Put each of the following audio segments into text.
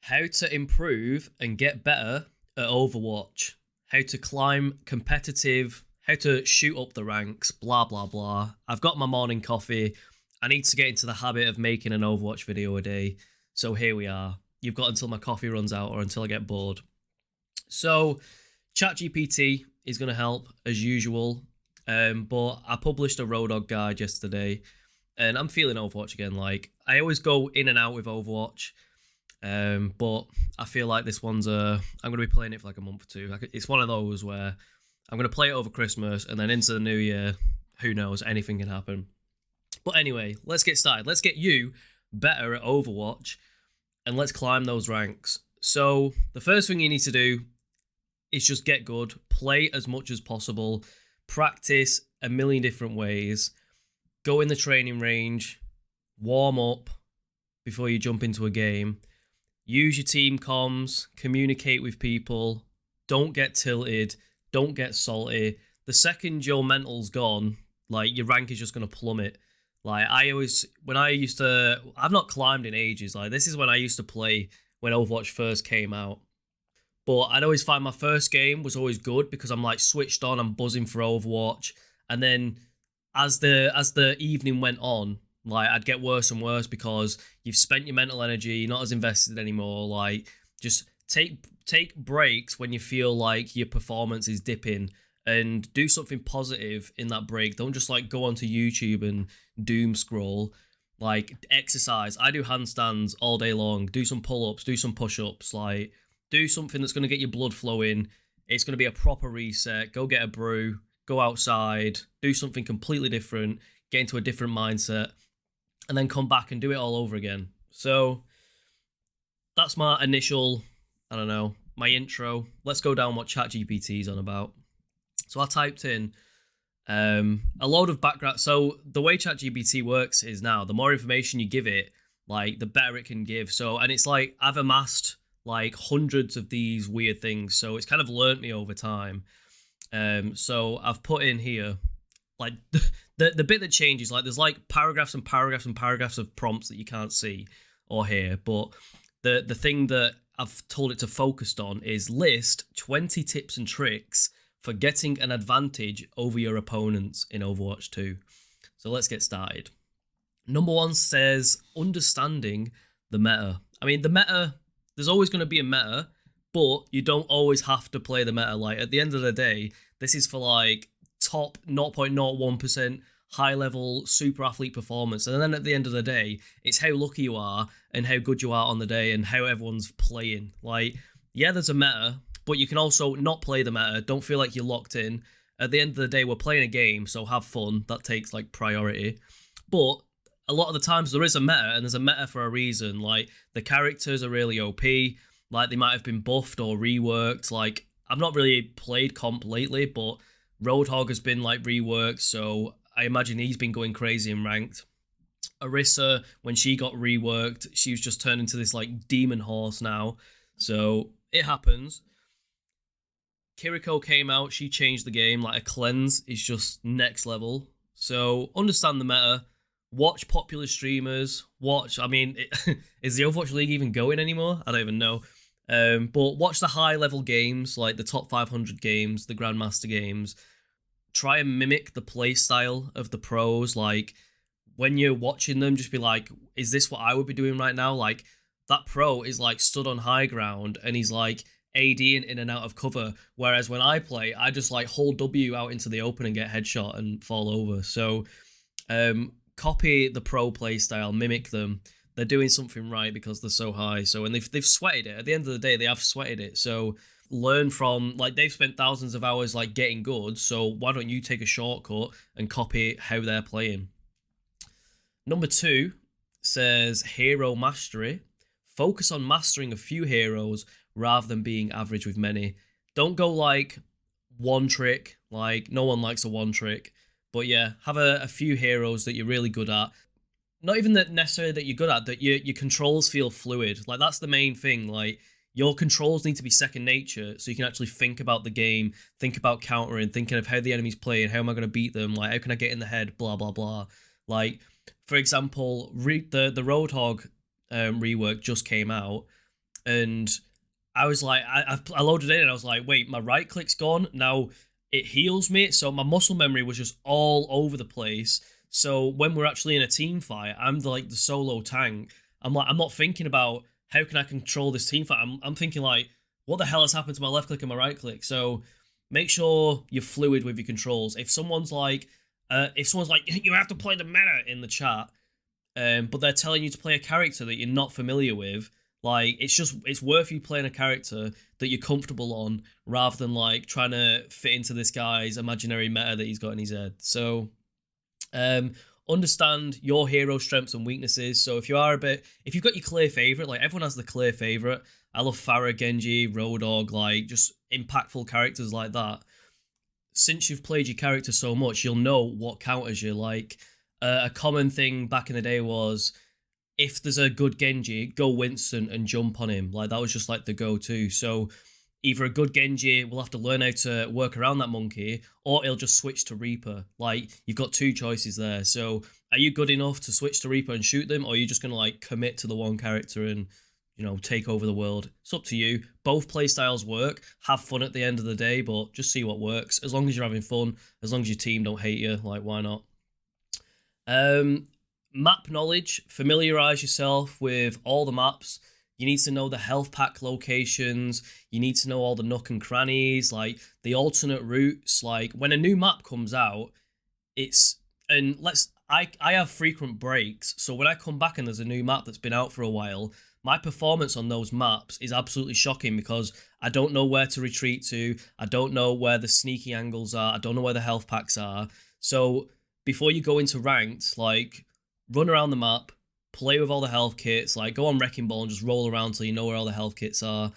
How to improve and get better at Overwatch. How to climb competitive. How to shoot up the ranks. Blah, blah, blah. I've got my morning coffee. I need to get into the habit of making an Overwatch video a day. So here we are. You've got until my coffee runs out or until I get bored. So ChatGPT is going to help as usual. But I published a 𝗙𝗲𝗲𝗲 guide yesterday. And I'm feeling Overwatch again. Like, I always go in and out with Overwatch. But I feel like this one's I'm going to be playing it for like a month or two. It's one of those where I'm going to play it over Christmas and then into the new year, who knows, anything can happen. But anyway, let's get started. Let's get you better at Overwatch and let's climb those ranks. So the first thing you need to do is just get good, play as much as possible, practice a million different ways, go in the training range, warm up before you jump into a game. Use your team comms, communicate with people, don't get tilted, don't get salty. The second your mental's gone, like, your rank is just going to plummet. Like, I've not climbed in ages. Like, this is when I used to play when Overwatch first came out. But I'd always find my first game was always good because I'm like switched on, I'm buzzing for Overwatch. And then as the evening went on, like, I'd get worse and worse because you've spent your mental energy, you're not as invested anymore. Like, just take breaks when you feel like your performance is dipping and do something positive in that break. Don't just like go onto YouTube and doom scroll. Like, exercise. I do handstands all day long. Do some pull-ups, do some push-ups. Like, do something that's going to get your blood flowing. It's going to be a proper reset. Go get a brew. Go outside. Do something completely different. Get into a different mindset. And then come back and do it all over again. So that's my initial, my intro. Let's go down what ChatGPT is on about. So I typed in a load of background. So the way ChatGPT works is now, the more information you give it, like, the better it can give. So, and it's like, I've amassed like hundreds of these weird things. So it's kind of learnt me over time. So I've put in here, like, the bit that changes, like, there's like paragraphs and paragraphs and paragraphs of prompts that you can't see or hear, but the thing that I've told it to focus on is list 20 tips and tricks for getting an advantage over your opponents in Overwatch 2. So let's get started. Number 1 says understanding the meta. I mean, the meta, there's always going to be a meta, but you don't always have to play the meta. Like, at the end of the day, this is for like top 0.01% high level super athlete performance, and then at the end of the day, it's how lucky you are and how good you are on the day and how everyone's playing. Like, yeah, there's a meta, but you can also not play the meta. Don't feel like you're locked in. At the end of the day, we're playing a game, so have fun. That takes like priority. But a lot of the times there is a meta, and there's a meta for a reason. Like, the characters are really OP, like, they might have been buffed or reworked. Like, I've not really played comp lately, but 𝗙𝗲𝗲𝗲 has been like reworked, so I imagine he's been going crazy in ranked. Orisa, when she got reworked, she was just turned into this like demon horse now. So it happens. Kiriko came out, she changed the game. Like, a cleanse is just next level. So understand the meta. Watch popular streamers. Is the Overwatch League even going anymore? I don't even know. But watch the high level games, like the top 500 games, the Grandmaster games. Try and mimic the play style of the pros. Like, when you're watching them, just be like, is this what I would be doing right now? Like, that pro is like stood on high ground and he's like ADing in and out of cover. Whereas when I play, I just like hold W out into the open and get headshot and fall over. So copy the pro play style, mimic them. They're doing something right because they're so high. So, and they've sweated it. At the end of the day, they have sweated it. So learn from, like, they've spent thousands of hours like getting good. So why don't you take a shortcut and copy how they're playing? Number 2 says hero mastery. Focus on mastering a few heroes rather than being average with many. Don't go like one trick. Like, no one likes a one trick. But yeah, have a few heroes that you're really good at. Not even that necessarily that you're good at, that your controls feel fluid. Like, that's the main thing. Like, your controls need to be second nature so you can actually think about the game, think about countering, thinking of how the enemy's playing, how am I going to beat them, like, how can I get in the head, blah, blah, blah. Like, for example, the 𝗙𝗲𝗲𝗲 rework just came out, and I was like, I loaded in and I was like, wait, my right click's gone. Now it heals me. So my muscle memory was just all over the place. So when we're actually in a team fight, I'm like the solo tank. I'm not thinking about how can I control this team fight. I'm thinking like, what the hell has happened to my left click and my right click? So make sure you're fluid with your controls. If someone's like, you have to play the meta in the chat, but they're telling you to play a character that you're not familiar with, like it's worth you playing a character that you're comfortable on rather than like trying to fit into this guy's imaginary meta that he's got in his head. So understand your hero strengths and weaknesses. So if you've got your clear favorite, like everyone has the clear favorite. I love 𝗙𝗲, Genji, 𝗙𝗲𝗲, like just impactful characters like that. Since you've played your character so much, you'll know what counters you like. A common thing back in the day was, if there's a good Genji, go Winston and jump on him. Like that was just like the go-to. So either a good Genji will have to learn how to work around that monkey, or he'll just switch to Reaper. Like you've got two choices there. So are you good enough to switch to Reaper and shoot them, or are you just gonna like commit to the one character and, you know, take over the world? It's up to you. Both playstyles work. Have fun at the end of the day, but just see what works. As long as you're having fun, as long as your team don't hate you, like why not? Map knowledge. Familiarize yourself with all the maps. You need to know the health pack locations. You need to know all the nook and crannies, like the alternate routes. Like when a new map comes out, I have frequent breaks. So when I come back and there's a new map that's been out for a while, my performance on those maps is absolutely shocking because I don't know where to retreat to. I don't know where the sneaky angles are. I don't know where the health packs are. So before you go into ranked, like run around the map, play with all the health kits, like go on Wrecking Ball and just roll around till you know where all the health kits are.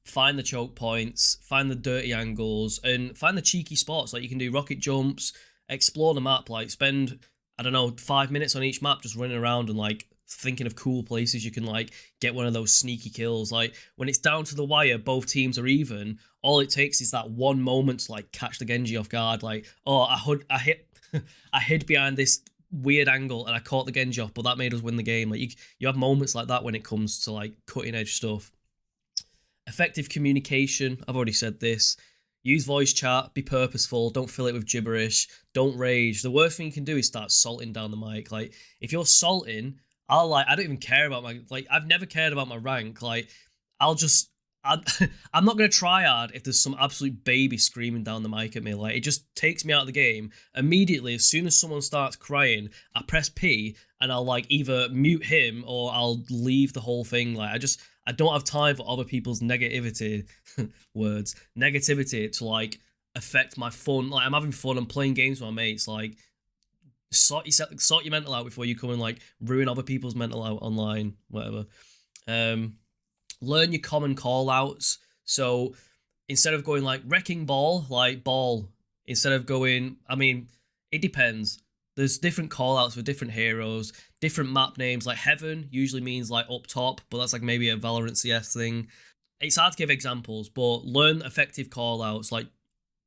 Find the choke points, find the dirty angles, and find the cheeky spots. Like you can do rocket jumps, explore the map, like spend, I don't know, 5 minutes on each map just running around and like thinking of cool places you can like get one of those sneaky kills. Like when it's down to the wire, both teams are even, all it takes is that one moment to like catch the Genji off guard. Like, oh, I hid behind this weird angle and I caught the Genji off, but that made us win the game. Like you have moments like that when it comes to like cutting edge stuff. Effective communication. I've already said this. Use voice chat. Be purposeful. Don't fill it with gibberish. Don't rage. The worst thing you can do is start salting down the mic. Like if you're salting, I don't even care about I've never cared about my rank. Like I'm not going to try hard if there's some absolute baby screaming down the mic at me. Like, it just takes me out of the game. Immediately, as soon as someone starts crying, I press P and I'll, like, either mute him or I'll leave the whole thing. Like, I don't have time for other people's negativity, negativity to, like, affect my fun. Like, I'm having fun. I'm playing games with my mates. Like, sort your mental out before you come and, like, ruin other people's mental out online, whatever. Learn your common call outs. So instead of going like Wrecking Ball, like ball, instead of going, I mean, it depends. There's different call outs for different heroes, different map names. Like Heaven usually means like up top, but that's like maybe a Valorant CS thing. It's hard to give examples, but learn effective call outs, like,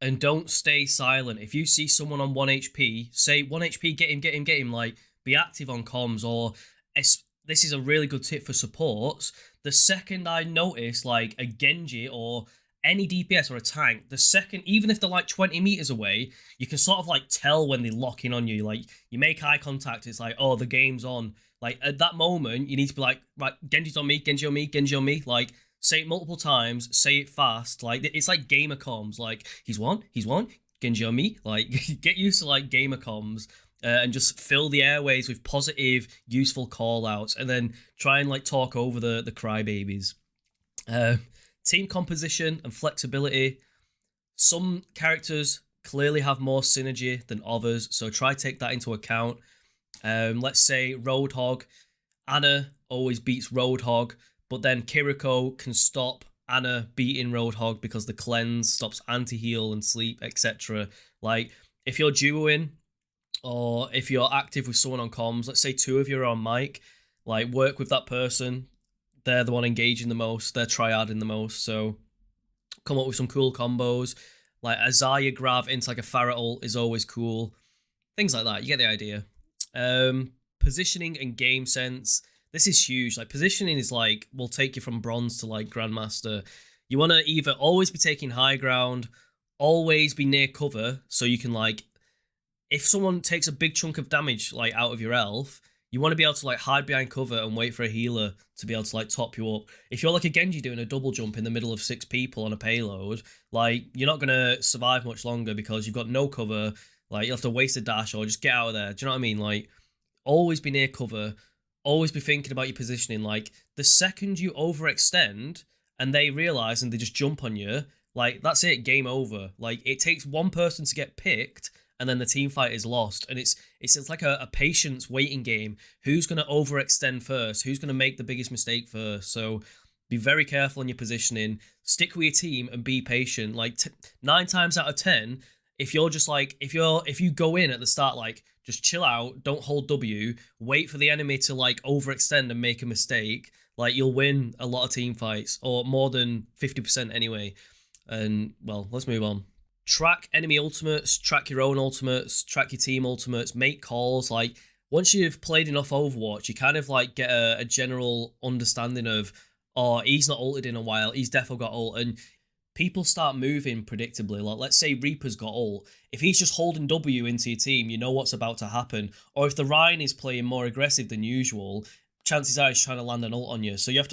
and don't stay silent. If you see someone on 1 HP, say 1 HP, get him, like be active on comms. Or this is a really good tip for supports. The second I notice like a Genji or any DPS or a tank, the second, even if they're like 20 meters away, you can sort of like tell when they lock in on you. Like you make eye contact, it's like, oh, the game's on. Like at that moment, you need to be like, right, Genji's on me, Genji on me, Genji on me. Like say it multiple times, say it fast. Like it's like gamer comms. Like he's one, Genji on me. Like get used to like gamer comms. And just fill the airways with positive, useful call-outs, and then try and like talk over the crybabies. Team composition and flexibility. Some characters clearly have more synergy than others, so try take that into account. Let's say Roadhog. Ana always beats Roadhog, but then Kiriko can stop Ana beating Roadhog because the cleanse stops anti-heal and sleep, etc. Like, if you're duoing, or if you're active with someone on comms, let's say 2 of you are on mic, like work with that person. They're the one engaging the most, they're tryharding the most, so come up with some cool combos. Like a Zarya grab into like a Pharah ult is always cool. Things like that, you get the idea. Positioning and game sense. this is huge. Like positioning is like will take you from bronze to like grandmaster. You want to either always be taking high ground, always be near cover, so you can like if someone takes a big chunk of damage like out of your elf, you want to be able to like hide behind cover and wait for a healer to be able to like top you up. If you're like a Genji doing a double jump in the middle of 6 people on a payload, like you're not gonna survive much longer because you've got no cover. Like you have to waste a dash or just get out of there. Do you know what I mean? Like always be near cover, always be thinking about your positioning. Like the second you overextend and they realize and they just jump on you, like that's it, game over. Like it takes one person to get picked and then the team fight is lost. And it's like a patience waiting game. Who's going to overextend first? Who's going to make the biggest mistake first? So be very careful in your positioning. Stick with your team and be patient. Like 9 times out of 10, if you're just like, if you go in at the start, like just chill out, don't hold W, wait for the enemy to like overextend and make a mistake, like you'll win a lot of team fights, or more than 50% anyway. And well, let's move on. Track enemy ultimates, track your own ultimates, track your team ultimates, make calls. Like once you've played enough Overwatch, you kind of like get a general understanding of, oh, he's not ulted in a while, he's definitely got ult, and people start moving predictably. Like let's say Reaper's got ult, if he's just holding W into your team, you know what's about to happen. Or if the Rhine is playing more aggressive than usual, chances are he's trying to land an ult on you. So you have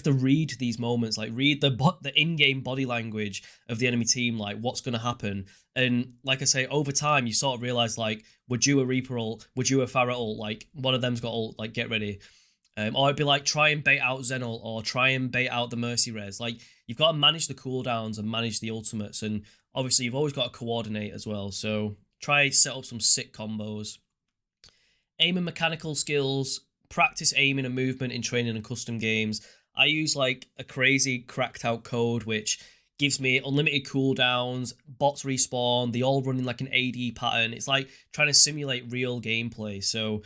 to read these moments, like read the in-game body language of the enemy team, like what's going to happen. And like I say, over time, you sort of realize like, would you a Reaper ult? Would you a Pharah ult? Like one of them's got ult, like get ready. Or it'd be like, try and bait out Zen ult, or try and bait out the Mercy res. Like you've got to manage the cooldowns and manage the ultimates. And obviously you've always got to coordinate as well. So try set up some sick combos. Aim and mechanical skills. Practice aiming and movement in training and custom games. I use like a crazy cracked out code which gives me unlimited cooldowns, bots respawn, they all run in like an AD pattern. It's like trying to simulate real gameplay. So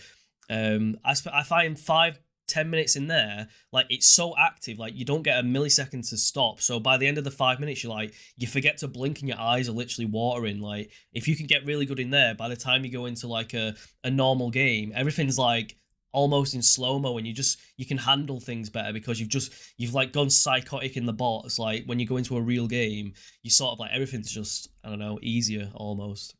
I find 5-10 minutes in there, like it's so active, like you don't get a millisecond to stop. So by the end of the 5 minutes, you forget to blink and your eyes are literally watering. Like if you can get really good in there, by the time you go into like a normal game, everything's like almost in slow-mo, and you can handle things better because you've like gone psychotic in the bots. Like when you go into a real game, you sort of like everything's just, I don't know, easier almost.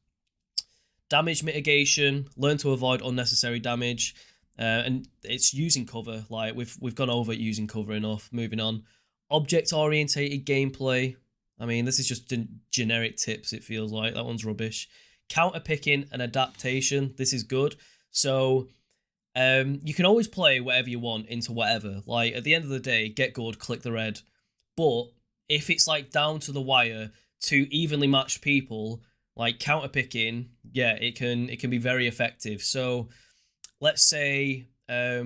Damage mitigation, learn to avoid unnecessary damage, and it's using cover. Like we've gone over using cover enough. Moving on. Object orientated gameplay. I mean, this is just generic tips, it feels like. That one's rubbish. Counterpicking and adaptation. This is good. So you can always play whatever you want into whatever. Like at the end of the day, get good, click the red. But if it's like down to the wire, to evenly matched people, like counterpicking, yeah, it can be very effective. So let's say I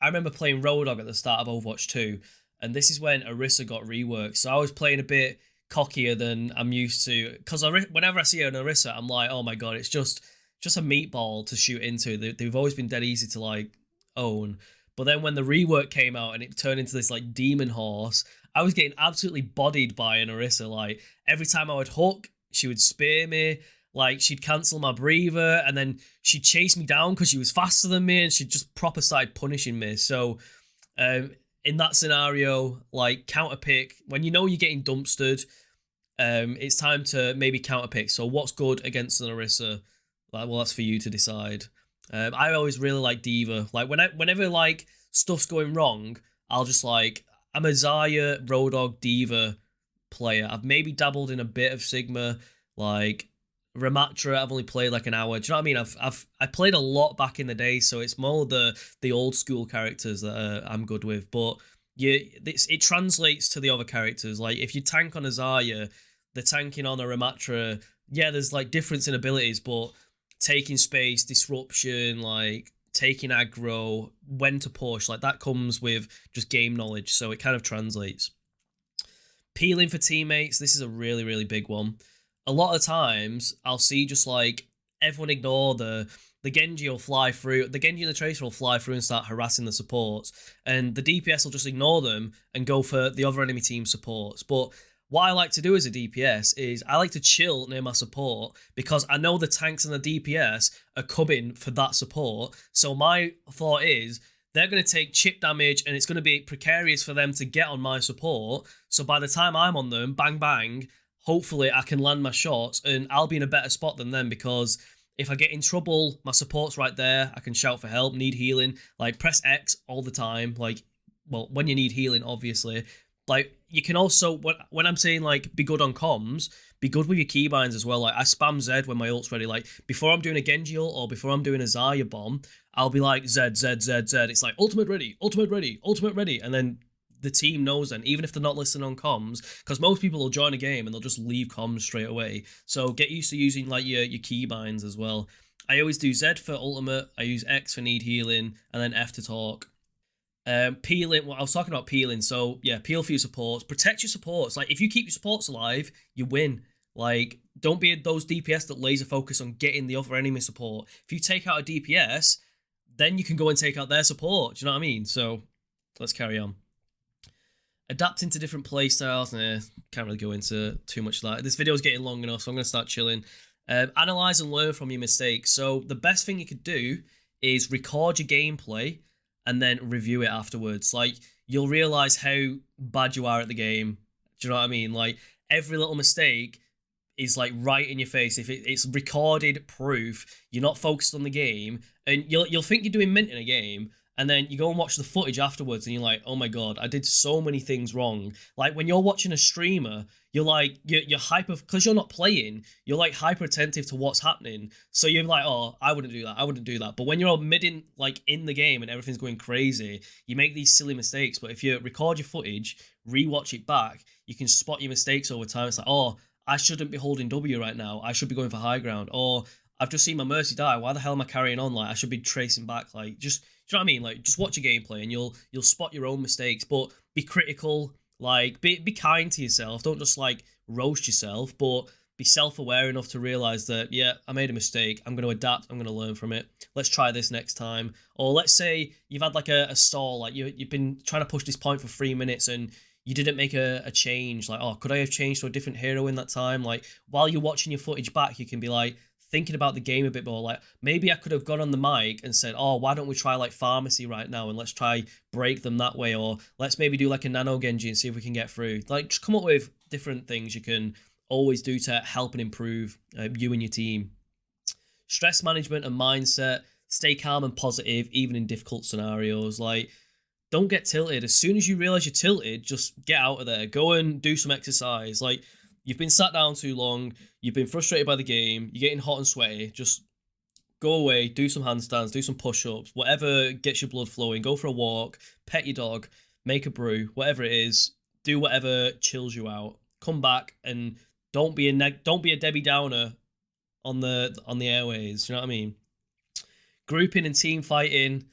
remember playing Road Dogg at the start of Overwatch 2, and this is when Orisa got reworked. So I was playing a bit cockier than I'm used to, because whenever I see an Orisa, I'm like, oh my god, it's just a meatball to shoot into. They've always been dead easy to like own. But then when the rework came out and it turned into this like demon horse, I was getting absolutely bodied by an Orisa. Like every time I would hook, she would spear me. Like she'd cancel my breather, and then she'd chase me down because she was faster than me, and she'd just proper start punishing me. So in that scenario, like counterpick, when you know you're getting dumpstered, it's time to maybe counterpick. So what's good against an Orisa? Like, well, that's for you to decide. I always really like D.Va. Like whenever like stuff's going wrong, I'll just like, I'm a Zarya, Road Dogg, D.Va player. I've maybe dabbled in a bit of Sigma. Like Ramatra, I've only played like an hour. Do you know what I mean? I played a lot back in the day, so it's more the old school characters that I'm good with. But it translates to the other characters. Like if you tank on a Zarya, the tanking on a Ramatra, yeah, there's like difference in abilities, but taking space, disruption, like taking aggro, when to push, like that comes with just game knowledge, so it kind of translates. Peeling for teammates, this is a really, really big one. A lot of times, I'll see just like, everyone ignore the Genji will fly through, the Genji and the Tracer will fly through and start harassing the supports, and the DPS will just ignore them and go for the other enemy team supports. But what I like to do as a DPS is I like to chill near my support, because I know the tanks and the DPS are coming for that support. So my thought is, they're going to take chip damage and it's going to be precarious for them to get on my support. So by the time I'm on them, bang, bang, hopefully I can land my shots and I'll be in a better spot than them, because if I get in trouble, my support's right there. I can shout for help, need healing, like press X all the time. Like, well, when you need healing, obviously. Like, you can also, when I'm saying, like, be good on comms, be good with your keybinds as well. Like, I spam Z when my ult's ready. Like, before I'm doing a Genji ult or before I'm doing a 𝗙𝗍𝗆 bomb, I'll be like, Z, Z, Z, Z. It's like, ultimate ready, ultimate ready, ultimate ready. And then the team knows then, even if they're not listening on comms, because most people will join a game and they'll just leave comms straight away. So get used to using, like, your keybinds as well. I always do Z for ultimate, I use X for need healing, and then F to talk. Peeling, well, I was talking about peeling, so yeah, peel for your supports, protect your supports. Like, if you keep your supports alive, you win. Like, don't be those DPS that laser focus on getting the other enemy support. If you take out a DPS, then you can go and take out their support. Do you know what I mean? So let's carry on. Adapting to different playstyles. Can't really go into too much of that. This video is getting long enough, so I'm going to start chilling. Analyze and learn from your mistakes. So the best thing you could do is record your gameplay and then review it afterwards. Like, you'll realize how bad you are at the game. Do you know what I mean? Like, every little mistake is like right in your face. If it's recorded proof, you're not focused on the game, and you'll think you're doing mint in a game, and then you go and watch the footage afterwards and you're like, oh my god, I did so many things wrong. Like, when you're watching a streamer, you're like, you're hyper, because you're not playing, you're like hyper attentive to what's happening. So you're like, oh, I wouldn't do that, I wouldn't do that. But when you're like in the game and everything's going crazy, you make these silly mistakes. But if you record your footage, rewatch it back, you can spot your mistakes over time. It's like, oh, I shouldn't be holding W right now, I should be going for high ground. Or I've just seen my Mercy die, why the hell am I carrying on? Like, I should be tracing back. Like, just, do you know what I mean? Like, just watch your gameplay and you'll spot your own mistakes, but be critical, like, be kind to yourself. Don't just, like, roast yourself, but be self-aware enough to realize that, yeah, I made a mistake, I'm going to adapt, I'm going to learn from it, let's try this next time. Or let's say you've had, like, a stall, like, you've been trying to push this point for 3 minutes and you didn't make a change. Like, oh, could I have changed to a different hero in that time? Like, while you're watching your footage back, you can be like, thinking about the game a bit more, like, maybe I could have gone on the mic and said, oh, why don't we try like pharmacy right now and let's try break them that way, or let's maybe do like a nano Genji and see if we can get through. Like, just come up with different things you can always do to help and improve you and your team. Stress management and mindset. Stay calm and positive even in difficult scenarios. Like, don't get tilted. As soon as you realize you're tilted, just get out of there, go and do some exercise. Like, you've been sat down too long, you've been frustrated by the game, you're getting hot and sweaty, just go away, do some handstands, do some push-ups, whatever gets your blood flowing, go for a walk, pet your dog, make a brew, whatever it is, do whatever chills you out. Come back and don't be a Debbie Downer on the airways, you know what I mean? Grouping and team fighting.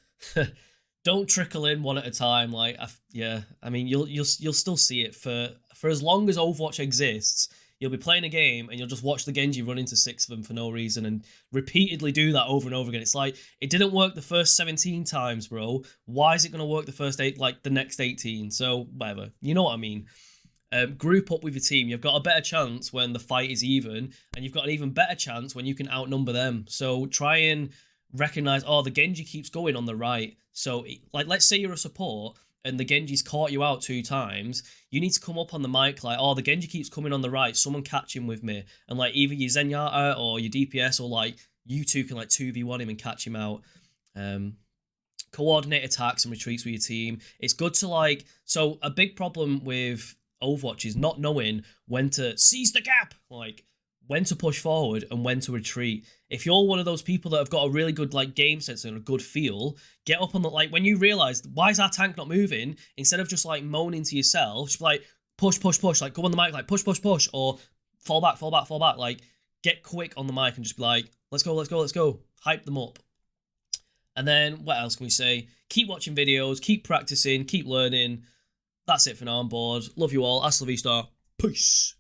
Don't trickle in one at a time. Like, I mean, you'll still see it for as long as Overwatch exists. You'll be playing a game and you'll just watch the Genji run into 6 of them for no reason and repeatedly do that over and over again. It's like, it didn't work the first 17 times, bro. Why is it gonna work the next 18? So whatever, you know what I mean. Group up with your team. You've got a better chance when the fight is even, and you've got an even better chance when you can outnumber them. So try and recognize, oh, the Genji keeps going on the right. So, like, let's say you're a support and the Genji's caught you out 2 times. You need to come up on the mic like, oh, the Genji keeps coming on the right, someone catch him with me. And, like, either your Zenyatta or your DPS or, like, you two can, like, 2v1 him and catch him out. Coordinate attacks and retreats with your team. It's good to, like, so a big problem with Overwatch is not knowing when to seize the gap. Like, when to push forward and when to retreat. If you're one of those people that have got a really good, like, game sense and a good feel, get up on the, like, when you realize, why is our tank not moving? Instead of just, like, moaning to yourself, just be like, push, push, push, like, go on the mic, like, push, push, push, or fall back, fall back, fall back. Like, get quick on the mic and just be like, let's go, let's go, let's go. Hype them up. And then, what else can we say? Keep watching videos, keep practicing, keep learning. That's it for now. I'm bored. Love you all. Hasta la vista. Peace.